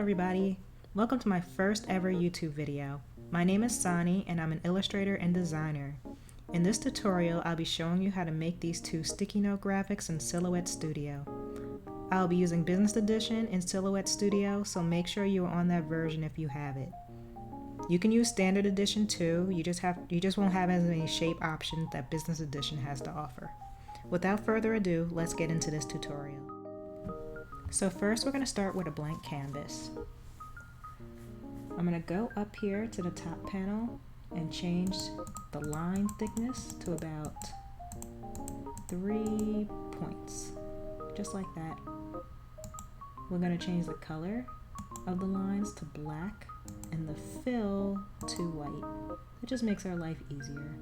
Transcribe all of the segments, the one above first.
everybody, welcome to my first ever YouTube video. My name is Sani and I'm an illustrator and designer. In this tutorial, I'll be showing you how to make these two sticky note graphics in Silhouette Studio. I'll be using Business Edition in Silhouette Studio, so make sure you are on that version if you have it. You can use Standard Edition too, you just won't have as many shape options that Business Edition has to offer. Without further ado, let's get into this tutorial. So first we're going to start with a blank canvas. I'm going to go up here to the top panel and change the line thickness to about 3 points, just like that. We're going to change the color of the lines to black and the fill to white. It just makes our life easier.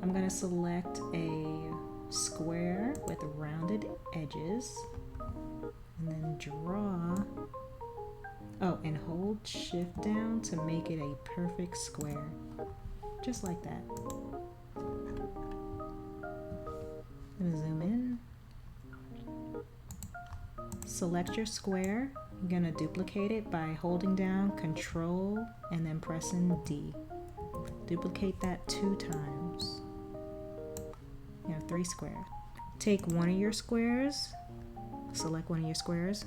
I'm going to select a square with rounded edges and then draw, and hold shift down to make it a perfect square, just like that. I'm gonna zoom in. Select your square. You're gonna duplicate it by holding down Control and then pressing D. Duplicate that 2 times. You have 3 squares. Take one of your squares, select one of your squares,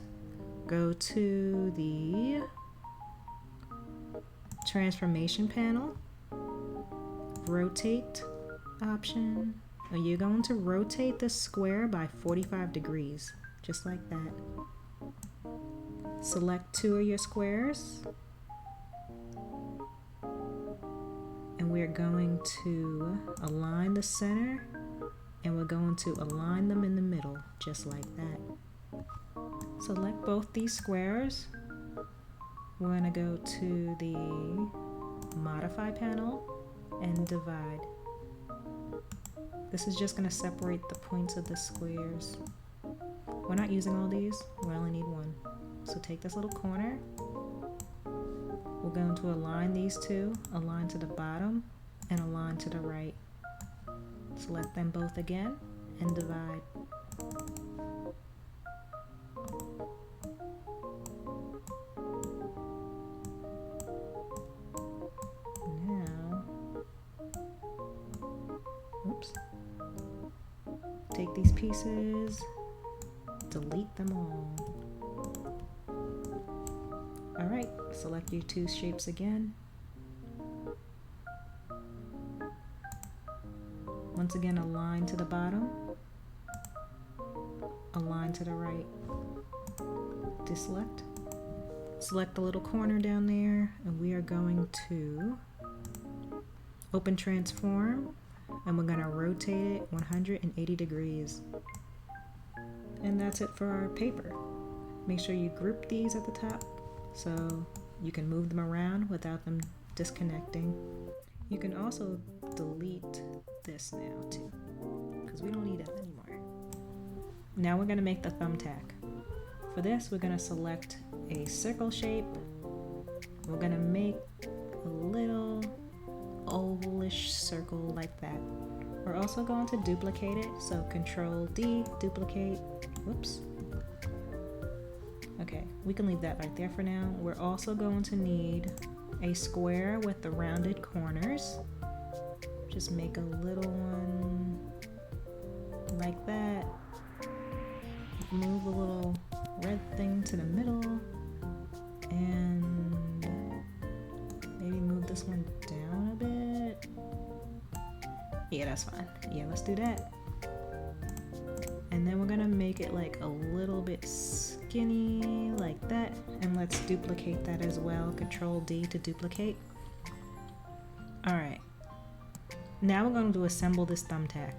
go to the transformation panel, rotate option, and you're going to rotate the square by 45 degrees, just like that. Select 2 of your squares, and we're going to align the center, and we're going to align them in the middle, just like that. Select both these squares. We're going to go to the Modify panel and divide. This is just going to separate the points of the squares. We're not using all these, we only need one. So take this little corner. We're going to align these two, align to the bottom and align to the right. Select them both again and divide. Take these pieces, delete them all. Alright, select your 2 shapes again. Once again, align to the bottom, align to the right. Deselect. Select the little corner down there, and we are going to open transform. And we're going to rotate it 180 degrees. And that's it for our paper. Make sure you group these at the top so you can move them around without them disconnecting. You can also delete this now too, because we don't need it anymore. Now we're going to make the thumbtack. For this, we're going to select a circle shape. We're going to make a little ovalish circle like that. We're also going to duplicate it, so Control D, duplicate. Whoops. Okay, we can leave that right there for now. We're also going to need a square with the rounded corners. Just make a little one like that. Move a little red thing to the middle and maybe move this one down a bit. Yeah, that's fine. Yeah, let's do that. And then we're gonna make it like a little bit skinny like that. And let's duplicate that as well. Control D to duplicate. Alright. Now we're going to assemble this thumbtack.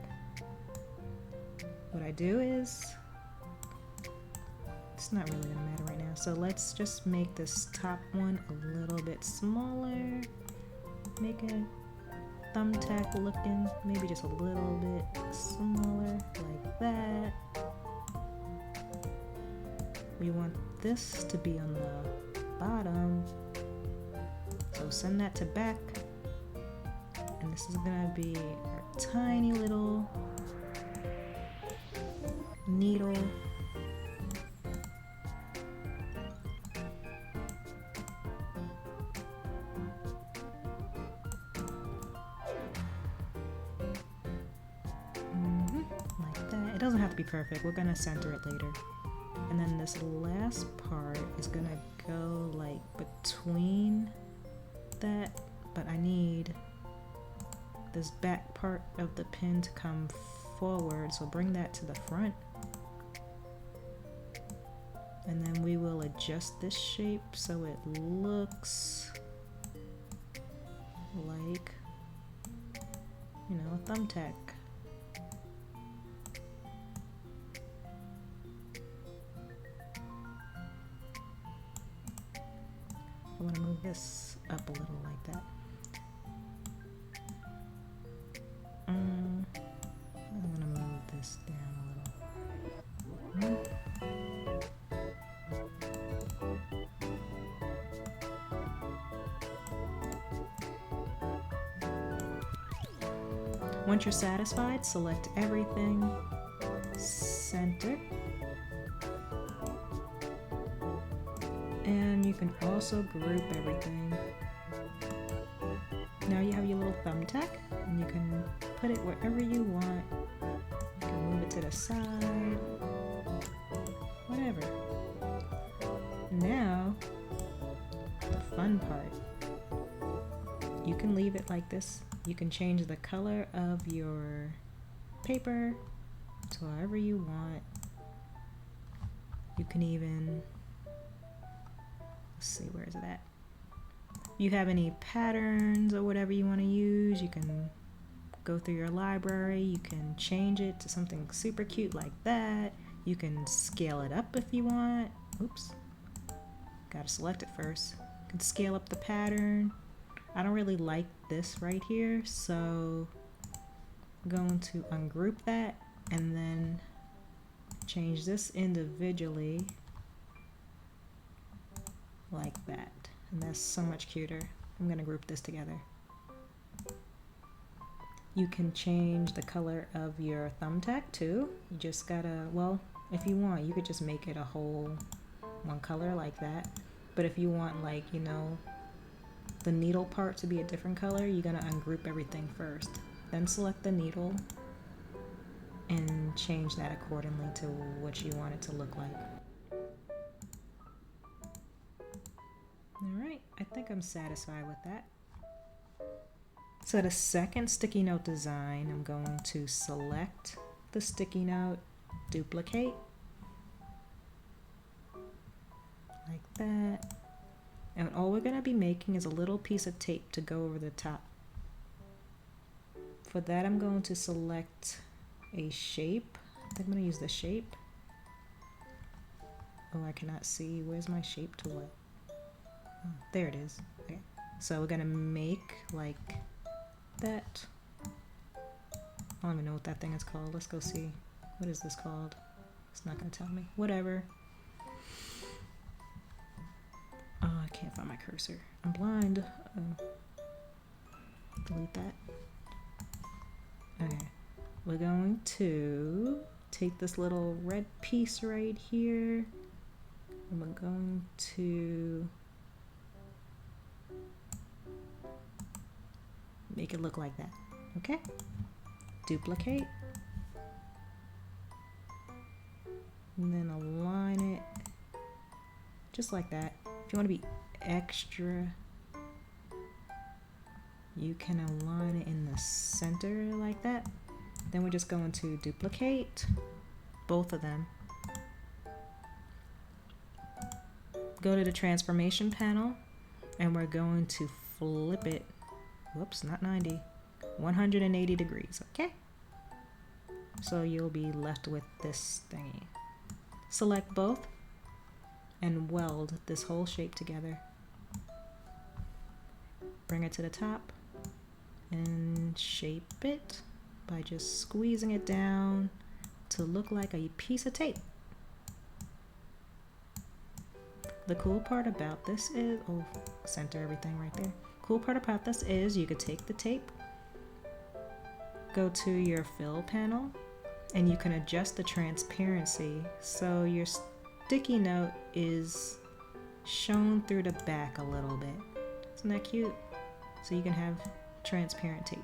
What I do is, it's not really gonna matter right now. So let's just make this top one a little bit smaller. Make a thumbtack looking, maybe just a little bit smaller like that. We want this to be on the bottom. So send that to back. And this is gonna be our tiny little needle It doesn't have to be perfect. We're gonna center it later. And then this last part is gonna go like between that, but I need this back part of the pin to come forward, so bring that to the front. And then we will adjust this shape so it looks like, you know, a thumbtack. I want to move this up a little like that. I'm going to move this down a little. Once you're satisfied, select everything, center, and you can also group everything. Now you have your little thumbtack, and you can put it wherever you want. You can move it to the side, whatever. Now, the fun part. You can leave it like this. You can change the color of your paper to however you want. You can even, let's see, where is it at? You have any patterns or whatever you want to use, you can go through your library. You can change it to something super cute like that. You can scale it up if you want. Oops, gotta select it first. You can scale up the pattern. I don't really like this right here, so I'm going to ungroup that and then change this individually like that. And that's so much cuter. I'm gonna group this together. You can change the color of your thumbtack too. You just gotta, well, if you want, you could just make it a whole one color like that. But if you want, like, you know, the needle part to be a different color, you're gonna ungroup everything first. Then select the needle and change that accordingly to what you want it to look like. Alright, I think I'm satisfied with that. So the second sticky note design, I'm going to select the sticky note, duplicate, like that. And all we're going to be making is a little piece of tape to go over the top. For that, I'm going to select a shape. I think I'm going to use the shape. Oh, I cannot see. Where's my shape to what? Oh, there it is. Okay. So we're going to make like that. I don't even know what that thing is called. Let's go see. What is this called? It's not going to tell me. Whatever. Oh, I can't find my cursor. I'm blind. Delete that. Okay. We're going to take this little red piece right here, and we're going to make it look like that. Okay? Duplicate. And then align it just like that. If you want to be extra, you can align it in the center like that. Then we're just going to duplicate both of them. Go to the transformation panel, and we're going to flip it. Whoops, not 90. 180 degrees, okay? So you'll be left with this thingy. Select both and weld this whole shape together. Bring it to the top and shape it by just squeezing it down to look like a piece of tape. The cool part about this is, oh, center everything right there. Cool part about this is you could take the tape, go to your fill panel, and you can adjust the transparency so your sticky note is shown through the back a little bit. Isn't that cute? So you can have transparent tape.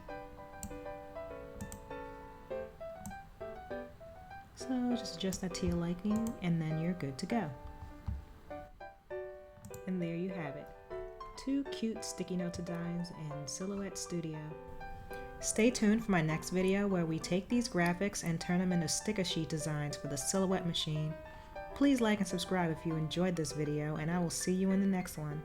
So just adjust that to your liking and then you're good to go. And there you have it. 2 cute sticky note designs in Silhouette Studio. Stay tuned for my next video where we take these graphics and turn them into sticker sheet designs for the Silhouette machine. Please like and subscribe if you enjoyed this video, and I will see you in the next one.